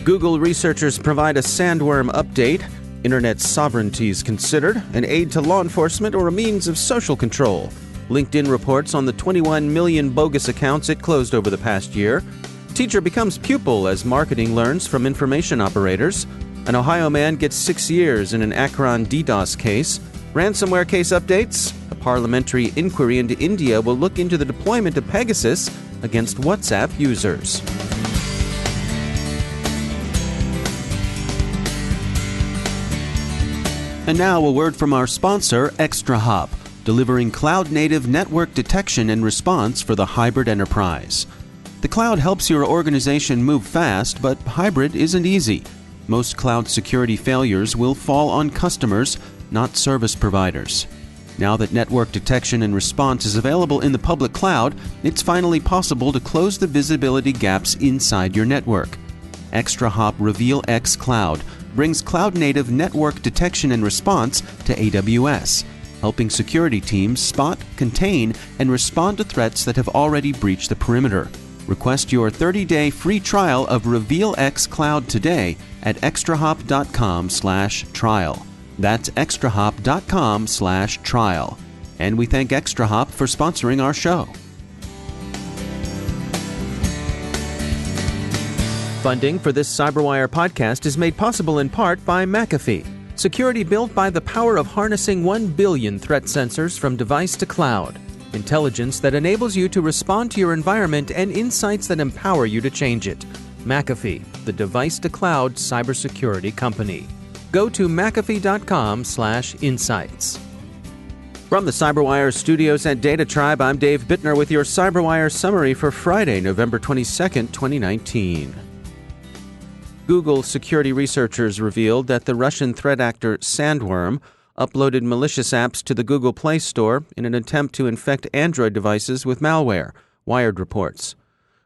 Google researchers provide a Sandworm update. Internet sovereignties considered, an aid to law enforcement, or a means of social control. LinkedIn reports on the 21 million bogus accounts it closed over the past year. Teacher becomes pupil as marketing learns from information operators. An Ohio man gets 6 years in an Akron DDoS case. Ransomware case updates. A parliamentary inquiry into India will look into the deployment of Pegasus against WhatsApp users. And now a word from our sponsor, ExtraHop, delivering cloud-native network detection and response for the hybrid enterprise. The cloud helps your organization move fast, but hybrid isn't easy. Most cloud security failures will fall on customers, not service providers. Now that network detection and response is available in the public cloud, it's finally possible to close the visibility gaps inside your network. ExtraHop Reveal X Cloud brings cloud-native network detection and response to AWS, helping security teams spot, contain, and respond to threats that have already breached the perimeter. Request your 30-day free trial of Reveal X Cloud today at extrahop.com/trial. That's extrahop.com/trial. And we thank ExtraHop for sponsoring our show. Funding for this CyberWire podcast is made possible in part by McAfee, security built by the power of harnessing 1 billion threat sensors from device to cloud, intelligence that enables you to respond to your environment, and insights that empower you to change it. McAfee, the device-to-cloud cybersecurity company. Go to mcafee.com/insights. From the CyberWire studios at Data Tribe, I'm Dave Bittner with your CyberWire summary for Friday, November 22nd, 2019. Google security researchers revealed that the Russian threat actor Sandworm uploaded malicious apps to the Google Play Store in an attempt to infect Android devices with malware, Wired reports.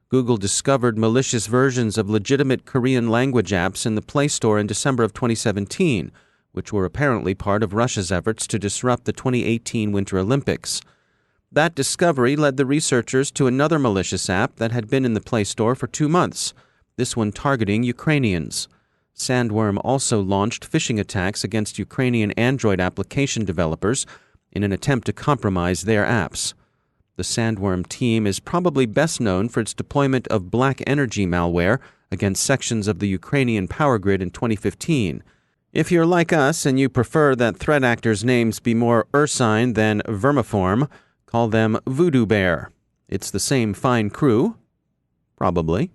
Google discovered malicious versions of legitimate Korean language apps in the Play Store in December of 2017, which were apparently part of Russia's efforts to disrupt the 2018 Winter Olympics. That discovery led the researchers to another malicious app that had been in the Play Store for 2 months, this one targeting Ukrainians. Sandworm also launched phishing attacks against Ukrainian Android application developers in an attempt to compromise their apps. The Sandworm team is probably best known for its deployment of black energy malware against sections of the Ukrainian power grid in 2015. If you're like us and you prefer that threat actors' names be more ursine than vermiform, call them Voodoo Bear. It's the same fine crew? Probably.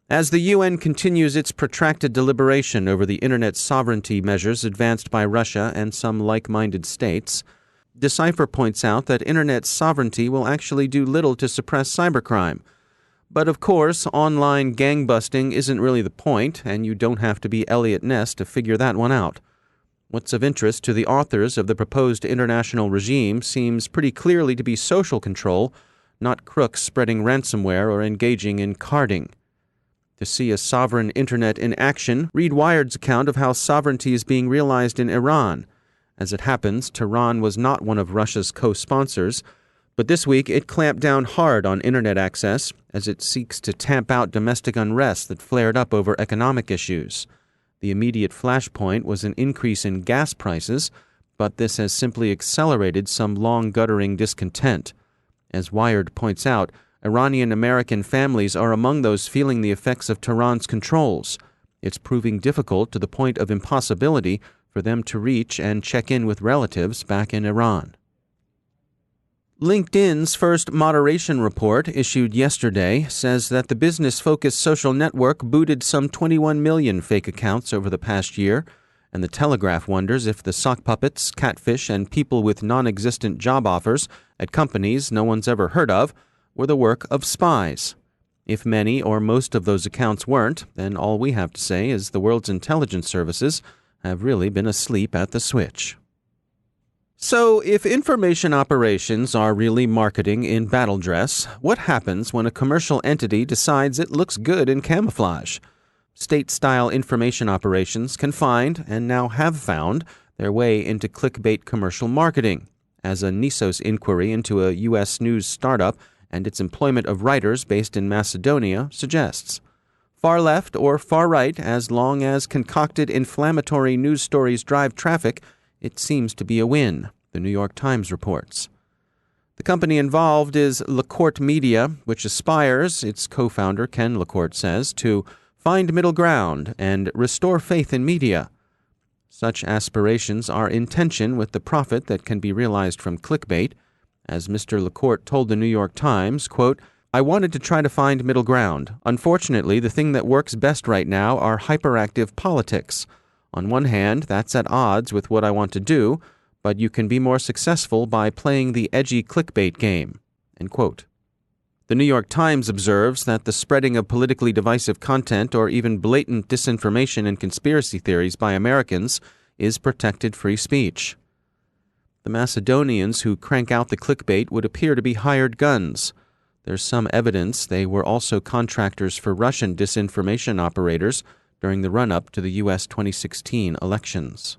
As the UN continues its protracted deliberation over the Internet sovereignty measures advanced by Russia and some like-minded states, Decipher points out that Internet sovereignty will actually do little to suppress cybercrime. But of course, online gangbusting isn't really the point, and you don't have to be Elliot Ness to figure that one out. What's of interest to the authors of the proposed international regime seems pretty clearly to be social control, not crooks spreading ransomware or engaging in carding. To see a sovereign internet in action, read Wired's account of how sovereignty is being realized in Iran. As it happens, Tehran was not one of Russia's co-sponsors, but this week it clamped down hard on internet access as it seeks to tamp out domestic unrest that flared up over economic issues. The immediate flashpoint was an increase in gas prices, but this has simply accelerated some long-guttering discontent. As Wired points out, Iranian-American families are among those feeling the effects of Tehran's controls. It's proving difficult to the point of impossibility for them to reach and check in with relatives back in Iran. LinkedIn's first moderation report, issued yesterday, says that the business-focused social network booted some 21 million fake accounts over the past year, and the Telegraph wonders if the sock puppets, catfish, and people with non-existent job offers at companies no one's ever heard of were the work of spies. If many or most of those accounts weren't, then all we have to say is the world's intelligence services have really been asleep at the switch. So, if information operations are really marketing in battle dress, what happens when a commercial entity decides it looks good in camouflage? State-style information operations can find, and now have found, their way into clickbait commercial marketing, as a Nisos inquiry into a U.S. news startup and its employment of writers based in Macedonia suggests. Far left or far right, as long as concocted inflammatory news stories drive traffic, it seems to be a win, the New York Times reports. The company involved is LaCourte Media, which aspires, its co-founder Ken LaCourte says, to find middle ground and restore faith in media. Such aspirations are in tension with the profit that can be realized from clickbait. As Mr. LaCourte told the New York Times, quote, "I wanted to try to find middle ground. Unfortunately, the thing that works best right now are hyperactive politics. On one hand, that's at odds with what I want to do, but you can be more successful by playing the edgy clickbait game." End quote. The New York Times observes that the spreading of politically divisive content or even blatant disinformation and conspiracy theories by Americans is protected free speech. The Macedonians who crank out the clickbait would appear to be hired guns. There's some evidence they were also contractors for Russian disinformation operators during the run-up to the U.S. 2016 elections.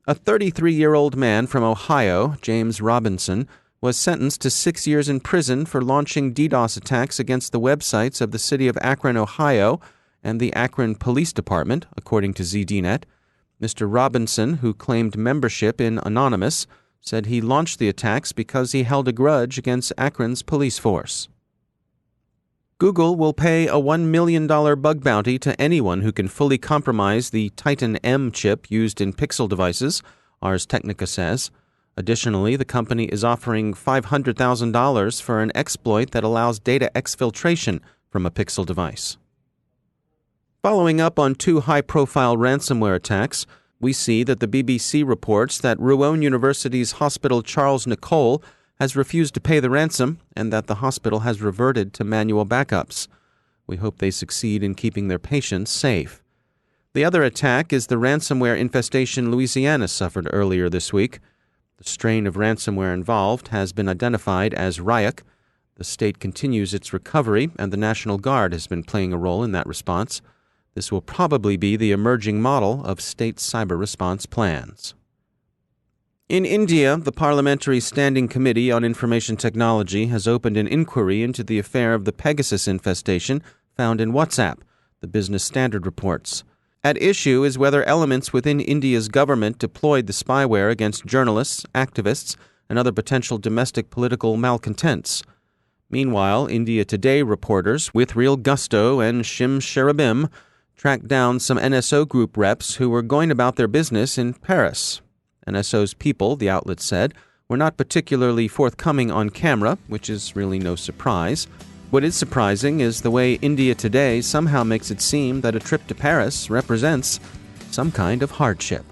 A 33-year-old man from Ohio, James Robinson, was sentenced to 6 years in prison for launching DDoS attacks against the websites of the city of Akron, Ohio, and the Akron Police Department, according to ZDNet. Mr. Robinson, who claimed membership in Anonymous, said he launched the attacks because he held a grudge against Akron's police force. Google will pay a $1 million bug bounty to anyone who can fully compromise the Titan M chip used in Pixel devices, Ars Technica says. Additionally, the company is offering $500,000 for an exploit that allows data exfiltration from a Pixel device. Following up on two high-profile ransomware attacks, we see that the BBC reports that Rouen University's Hospital Charles Nicolle has refused to pay the ransom and that the hospital has reverted to manual backups. We hope they succeed in keeping their patients safe. The other attack is the ransomware infestation Louisiana suffered earlier this week. The strain of ransomware involved has been identified as Ryuk. The state continues its recovery, and the National Guard has been playing a role in that response. This will probably be the emerging model of state cyber response plans. In India, the Parliamentary Standing Committee on Information Technology has opened an inquiry into the affair of the Pegasus infestation found in WhatsApp, the Business Standard reports. At issue is whether elements within India's government deployed the spyware against journalists, activists, and other potential domestic political malcontents. Meanwhile, India Today reporters, with real gusto and shim sharabim, tracked down some NSO group reps who were going about their business in Paris. NSO's people, the outlet said, were not particularly forthcoming on camera, which is really no surprise. What is surprising is the way India Today somehow makes it seem that a trip to Paris represents some kind of hardship.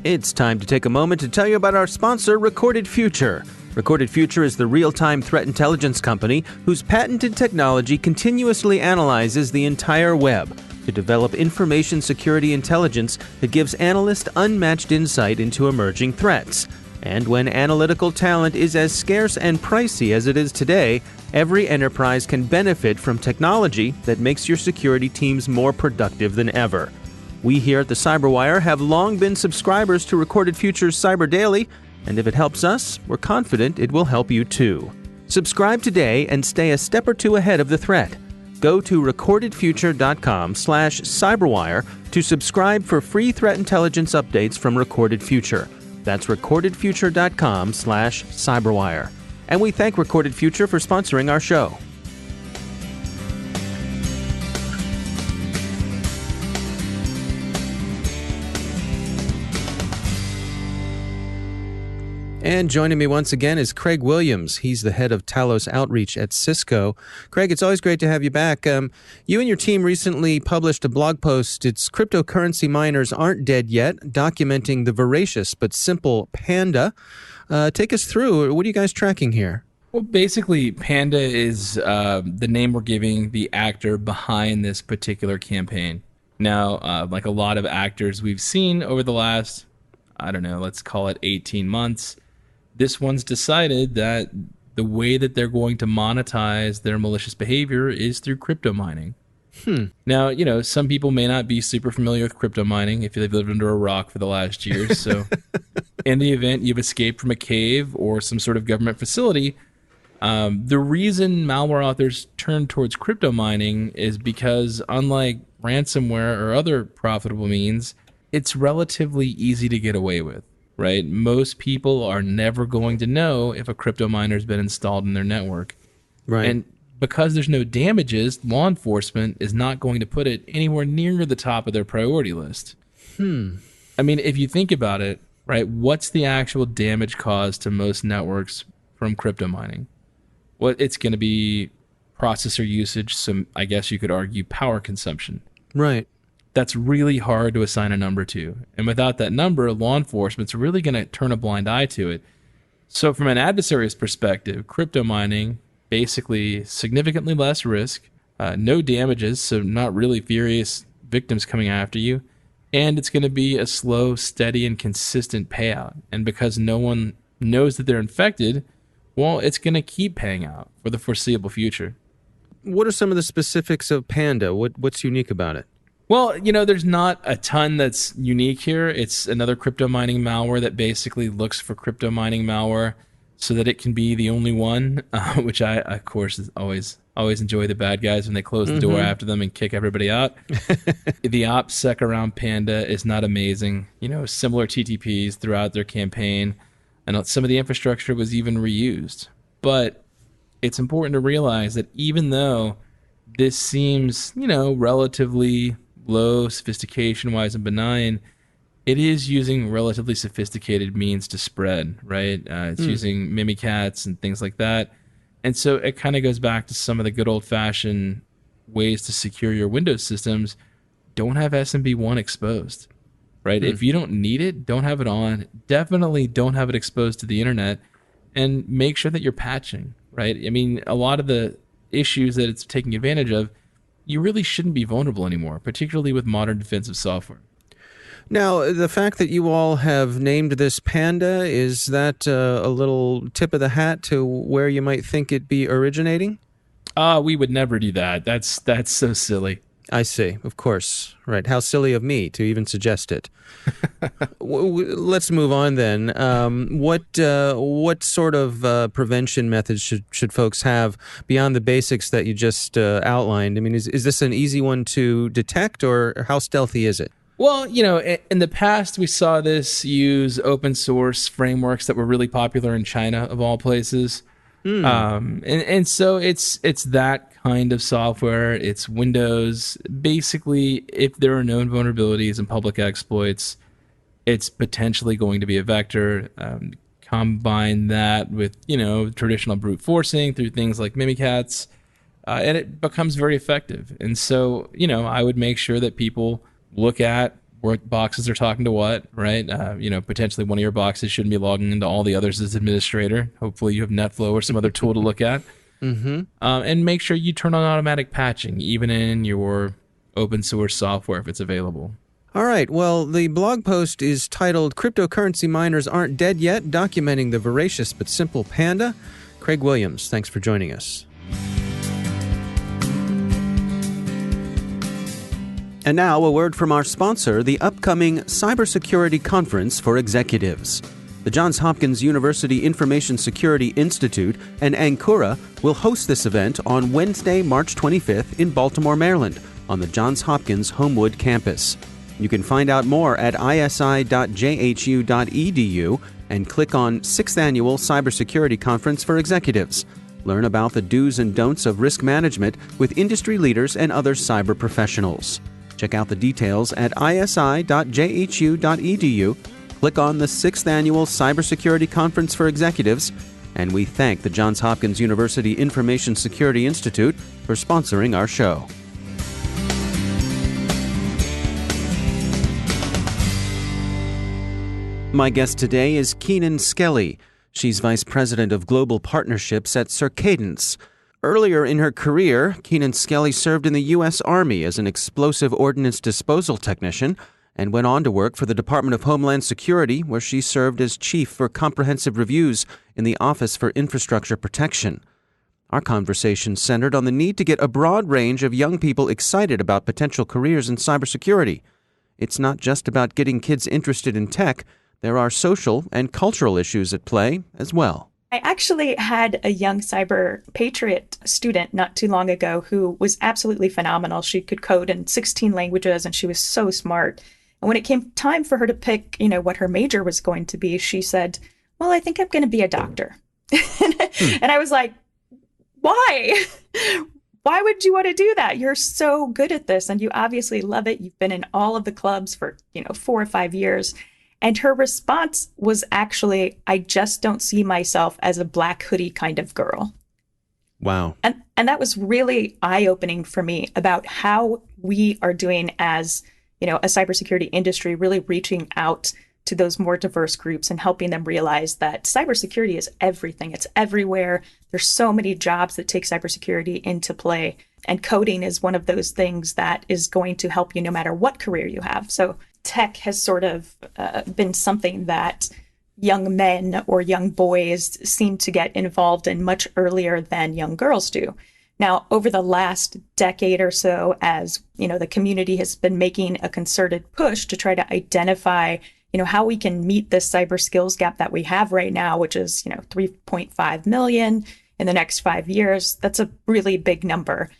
It's time to take a moment to tell you about our sponsor, Recorded Future. Recorded Future is the real-time threat intelligence company whose patented technology continuously analyzes the entire web to develop information security intelligence that gives analysts unmatched insight into emerging threats. And when analytical talent is as scarce and pricey as it is today, every enterprise can benefit from technology that makes your security teams more productive than ever. We here at the CyberWire have long been subscribers to Recorded Future's Cyber Daily, and if it helps us, we're confident it will help you too. Subscribe today and stay a step or two ahead of the threat. Go to recordedfuture.com/cyberwire to subscribe for free threat intelligence updates from Recorded Future. That's recordedfuture.com/cyberwire. And we thank Recorded Future for sponsoring our show. And joining me once again is Craig Williams. He's the head of Talos Outreach at Cisco. Craig, it's always great to have you back. You and your team recently published a blog post. It's Cryptocurrency Miners Aren't Dead Yet, documenting the voracious but simple Panda. Take us through. What are you guys tracking here? Well, basically, Panda is the name we're giving the actor behind this particular campaign. Now, like a lot of actors we've seen over the last, let's call it 18 months, this one's decided that the way that they're going to monetize their malicious behavior is through crypto mining. Now, some people may not be super familiar with crypto mining if they've lived under a rock for the last years. So in the event you've escaped from a cave or some sort of government facility, the reason malware authors turn towards crypto mining is because, unlike ransomware or other profitable means, it's relatively easy to get away with, right? Most people are never going to know if a crypto miner has been installed in their network. Right. And because there's no damages, law enforcement is not going to put it anywhere near the top of their priority list. I mean, if you think about it, right, what's the actual damage caused to most networks from crypto mining? Well, it's going to be processor usage, some, I guess you could argue, power consumption. Right. That's really hard to assign a number to. And without that number, law enforcement's really going to turn a blind eye to it. So from an adversary's perspective, crypto mining, basically significantly less risk, no damages, so not really furious victims coming after you, and it's going to be a slow, steady, and consistent payout. And because no one knows that they're infected, well, it's going to keep paying out for the foreseeable future. What are some of the specifics of Panda? What's unique about it? Well, there's not a ton that's unique here. It's another crypto mining malware that basically looks for crypto mining malware so that it can be the only one, which I, of course, always enjoy the bad guys when they close the door after them and kick everybody out. The OPSEC around Panda is not amazing. Similar TTPs throughout their campaign, and some of the infrastructure was even reused. But it's important to realize that even though this seems, relatively low sophistication-wise and benign, it is using relatively sophisticated means to spread, right? It's using mimikatz and things like that. And so it kind of goes back to some of the good old-fashioned ways to secure your Windows systems. Don't have SMB1 exposed, right? If you don't need it, don't have it on. Definitely don't have it exposed to the internet. And make sure that you're patching, right? I mean, a lot of the issues that it's taking advantage of, you really shouldn't be vulnerable anymore, particularly with modern defensive software. Now, the fact that you all have named this Panda, is that a little tip of the hat to where you might think it be originating? We would never do that. That's so silly. I see. Of course. Right. How silly of me to even suggest it. Let's move on then. What sort of prevention methods should folks have beyond the basics that you just outlined? I mean, is this an easy one to detect, or how stealthy is it? Well, in the past, we saw this use open source frameworks that were really popular in China, of all places. And so it's that kind of software. It's Windows. Basically, if there are known vulnerabilities and public exploits, it's potentially going to be a vector. Combine that with, traditional brute forcing through things like mimikatz, and it becomes very effective. And so, I would make sure that people look at what boxes are talking to what, right? Potentially one of your boxes shouldn't be logging into all the others as administrator. Hopefully you have NetFlow or some other tool to look at. And make sure you turn on automatic patching, even in your open source software if it's available. All right. Well, the blog post is titled "Cryptocurrency Miners Aren't Dead Yet," documenting the voracious but simple Panda. Craig Williams, thanks for joining us. And now, a word from our sponsor, the upcoming Cybersecurity Conference for Executives. The Johns Hopkins University Information Security Institute and Ancora will host this event on Wednesday, March 25th in Baltimore, Maryland, on the Johns Hopkins Homewood campus. You can find out more at isi.jhu.edu and click on 6th Annual Cybersecurity Conference for Executives. Learn about the do's and don'ts of risk management with industry leaders and other cyber professionals. Check out the details at isi.jhu.edu. Click on the 6th Annual Cybersecurity Conference for Executives, and we thank the Johns Hopkins University Information Security Institute for sponsoring our show. My guest today is Kenan Skelly. She's Vice President of Global Partnerships at Circadence. Earlier in her career, Kenan Skelly served in the U.S. Army as an explosive ordnance disposal technician and went on to work for the Department of Homeland Security, where she served as Chief for Comprehensive Reviews in the Office for Infrastructure Protection. Our conversation centered on the need to get a broad range of young people excited about potential careers in cybersecurity. It's not just about getting kids interested in tech. There are social and cultural issues at play as well. I actually had a young cyber patriot student not too long ago who was absolutely phenomenal. She could code in 16 languages and she was so smart. And when it came time for her to pick, what her major was going to be, she said, well, I think I'm going to be a doctor. And I was like, why? Why would you want to do that? You're so good at this and you obviously love it. You've been in all of the clubs for, 4 or 5 years. And her response was actually, I just don't see myself as a black hoodie kind of girl. Wow. And that was really eye-opening for me about how we are doing as, a cybersecurity industry, really reaching out to those more diverse groups and helping them realize that cybersecurity is everything. It's everywhere. There's so many jobs that take cybersecurity into play. And coding is one of those things that is going to help you no matter what career you have. So tech has sort of been something that young men or young boys seem to get involved in much earlier than young girls do. Now, over the last decade or so, as the community has been making a concerted push to try to identify, how we can meet this cyber skills gap that we have right now, which is, 3.5 million in the next 5 years. That's a really big number.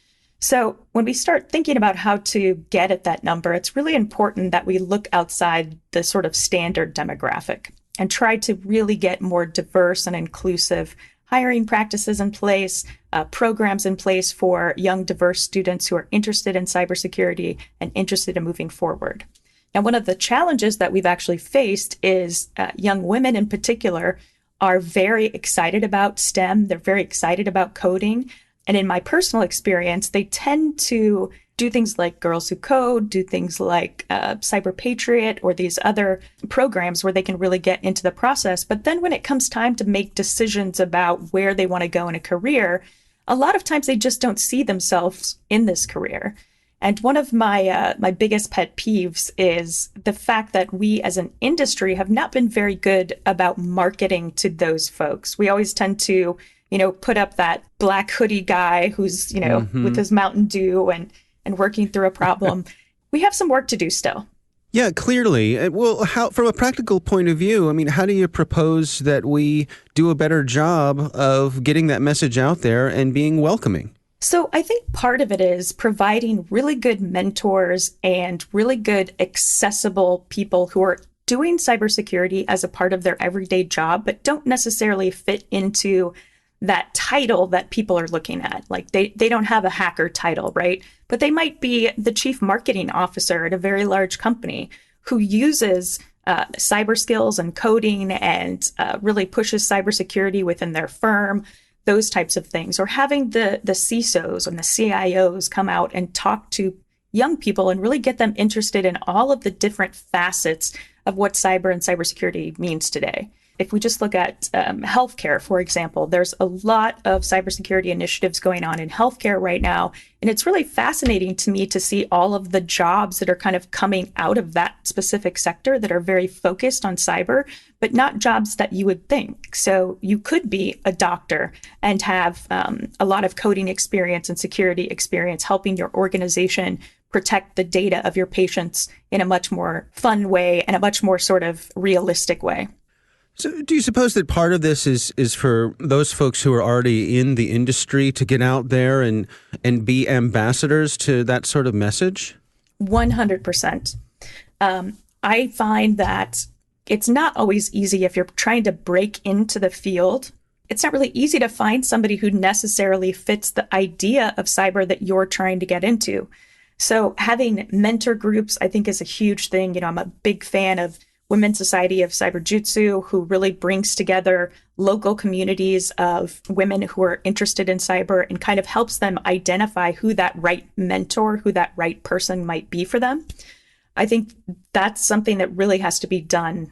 So when we start thinking about how to get at that number, it's really important that we look outside the sort of standard demographic and try to really get more diverse and inclusive hiring practices in place, programs in place for young, diverse students who are interested in cybersecurity and interested in moving forward. Now, one of the challenges that we've actually faced is young women in particular are very excited about STEM. They're very excited about coding. And in my personal experience, they tend to do things like Girls Who Code, do things like Cyber Patriot or these other programs where they can really get into the process. But then when it comes time to make decisions about where they want to go in a career, a lot of times they just don't see themselves in this career. And one of my biggest pet peeves is the fact that we as an industry have not been very good about marketing to those folks. We always tend to put up that black hoodie guy who's, with his Mountain Dew and working through a problem. We have some work to do still. Yeah, clearly. Well, from a practical point of view, how do you propose that we do a better job of getting that message out there and being welcoming? So I think part of it is providing really good mentors and really good accessible people who are doing cybersecurity as a part of their everyday job, but don't necessarily fit into that title that people are looking at. Like they don't have a hacker title, right? But they might be the chief marketing officer at a very large company who uses cyber skills and coding and really pushes cybersecurity within their firm, those types of things. Or having the CISOs and the CIOs come out and talk to young people and really get them interested in all of the different facets of what cyber and cybersecurity means today. If we just look at healthcare, for example, there's a lot of cybersecurity initiatives going on in healthcare right now. And it's really fascinating to me to see all of the jobs that are kind of coming out of that specific sector that are very focused on cyber, but not jobs that you would think. So you could be a doctor and have a lot of coding experience and security experience helping your organization protect the data of your patients in a much more fun way and a much more sort of realistic way. So do you suppose that part of this is for those folks who are already in the industry to get out there and be ambassadors to that sort of message? 100%. I find that it's not always easy if you're trying to break into the field. It's not really easy to find somebody who necessarily fits the idea of cyber that you're trying to get into. So having mentor groups, I think, is a huge thing. I'm a big fan of Women's Society of Cyberjutsu, who really brings together local communities of women who are interested in cyber and kind of helps them identify who that right mentor, who that right person might be for them. I think that's something that really has to be done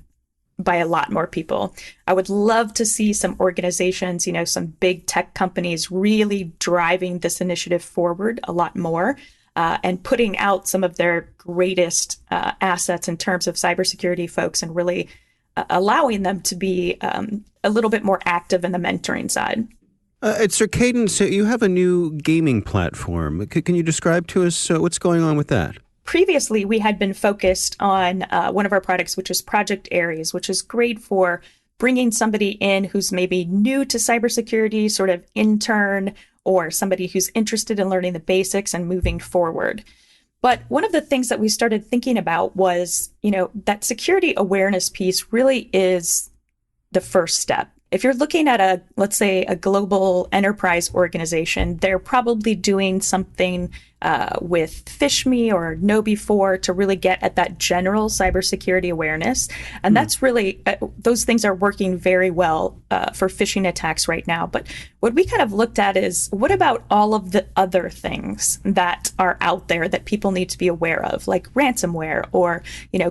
by a lot more people. I would love to see some organizations, some big tech companies really driving this initiative forward a lot more. And putting out some of their greatest assets in terms of cybersecurity folks and really allowing them to be a little bit more active in the mentoring side. It's Kenan, so you have a new gaming platform. Can you describe to us what's going on with that? Previously, we had been focused on one of our products, which is Project Aries, which is great for bringing somebody in who's maybe new to cybersecurity, sort of intern, or somebody who's interested in learning the basics and moving forward. But one of the things that we started thinking about was, that security awareness piece really is the first step. If you're looking at let's say, a global enterprise organization, they're probably doing something with PhishMe or KnowBe4 to really get at that general cybersecurity awareness. And that's really, those things are working very well for phishing attacks right now. But what we kind of looked at is, what about all of the other things that are out there that people need to be aware of, like ransomware or,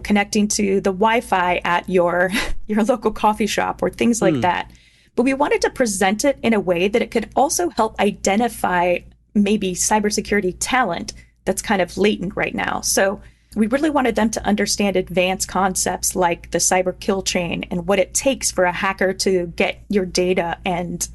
connecting to the Wi-Fi at your local coffee shop or things like that. But we wanted to present it in a way that it could also help identify maybe cybersecurity talent that's kind of latent right now. So we really wanted them to understand advanced concepts like the cyber kill chain and what it takes for a hacker to get your data and,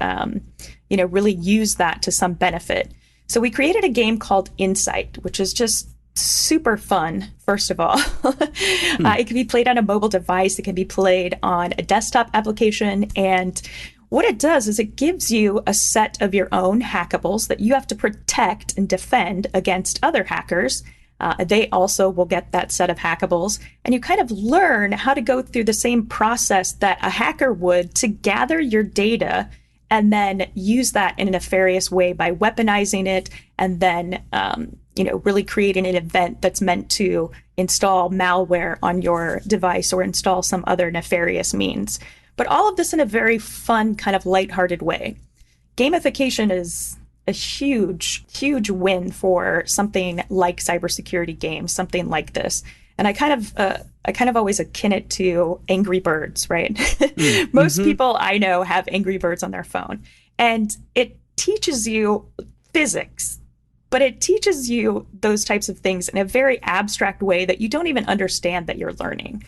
really use that to some benefit. So we created a game called Insight, which is just super fun, first of all. It can be played on a mobile device. It can be played on a desktop application. And what it does is it gives you a set of your own hackables that you have to protect and defend against other hackers. They also will get that set of hackables. And you kind of learn how to go through the same process that a hacker would to gather your data and then use that in a nefarious way by weaponizing it and then really creating an event that's meant to install malware on your device or install some other nefarious means. But all of this in a very fun, kind of lighthearted way. Gamification is a huge, huge win for something like cybersecurity games, something like this. And I kind of always akin it to Angry Birds, right? Most people I know have Angry Birds on their phone. And it teaches you physics, but it teaches you those types of things in a very abstract way that you don't even understand that you're learning.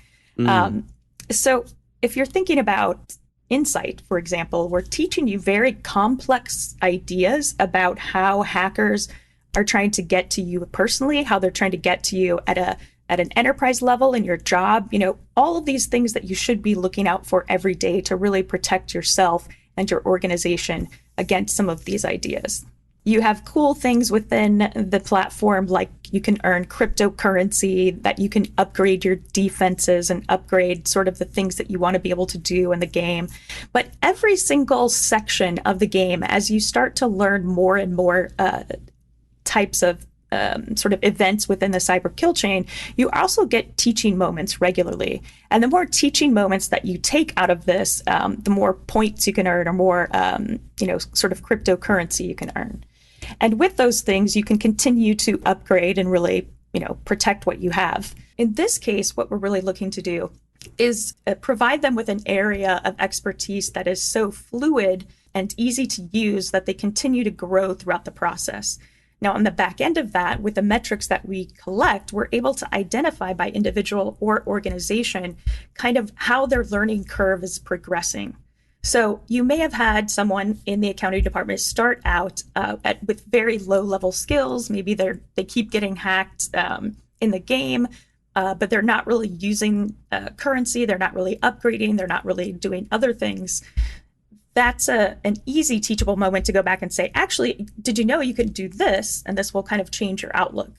So if you're thinking about Insight, for example, we're teaching you very complex ideas about how hackers are trying to get to you personally, how they're trying to get to you at an enterprise level in your job, all of these things that you should be looking out for every day to really protect yourself and your organization against some of these ideas. You have cool things within the platform, like you can earn cryptocurrency, that you can upgrade your defenses and upgrade sort of the things that you want to be able to do in the game. But every single section of the game, as you start to learn more and more types of sort of events within the cyber kill chain, you also get teaching moments regularly. And the more teaching moments that you take out of this, the more points you can earn or more, sort of cryptocurrency you can earn. And with those things, you can continue to upgrade and really, protect what you have. In this case, what we're really looking to do is provide them with an area of expertise that is so fluid and easy to use that they continue to grow throughout the process. Now, on the back end of that, with the metrics that we collect, we're able to identify by individual or organization kind of how their learning curve is progressing. So you may have had someone in the accounting department start out with very low-level skills. Maybe they keep getting hacked in the game, but they're not really using currency. They're not really upgrading. They're not really doing other things. That's an easy teachable moment to go back and say, actually, did you know you could do this? And this will kind of change your outlook.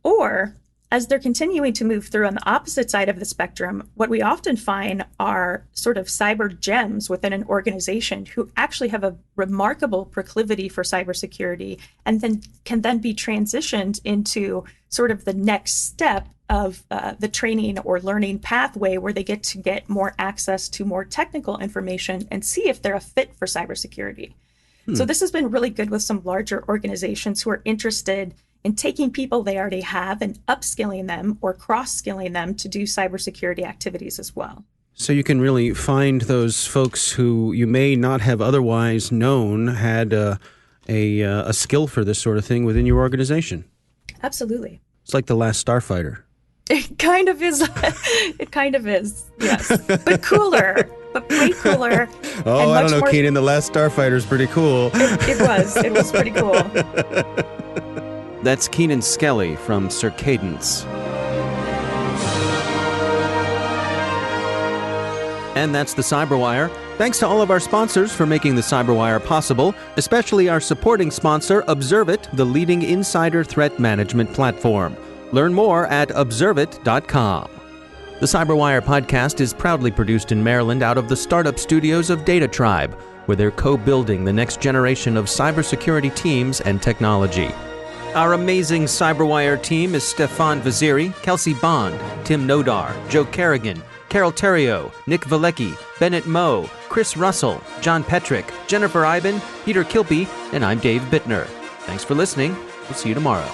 Or as they're continuing to move through on the opposite side of the spectrum, what we often find are sort of cyber gems within an organization who actually have a remarkable proclivity for cybersecurity and then can then be transitioned into sort of the next step of the training or learning pathway where they get more access to more technical information and see if they're a fit for cybersecurity. So this has been really good with some larger organizations who are interested in taking people they already have and upskilling them or cross-skilling them to do cybersecurity activities as well. So you can really find those folks who you may not have otherwise known had a skill for this sort of thing within your organization. Absolutely. It's like the last Starfighter. It kind of is. It kind of is, yes. But cooler. but way cooler. Oh, and I much don't know, more... Kenan. The Last Starfighter's pretty cool. It was pretty cool. That's Kenan Skelly from Circadence. And that's the CyberWire. Thanks to all of our sponsors for making the CyberWire possible, especially our supporting sponsor, Observit, the leading insider threat management platform. Learn more at observit.com. The CyberWire podcast is proudly produced in Maryland out of the startup studios of Data Tribe, where they're co-building the next generation of cybersecurity teams and technology. Our amazing CyberWire team is Stefan Vaziri, Kelsey Bond, Tim Nodar, Joe Kerrigan, Carol Terrio, Nick Valecki, Bennett Moe, Chris Russell, John Petrick, Jennifer Iben, Peter Kilpie, and I'm Dave Bittner. Thanks for listening. We'll see you tomorrow.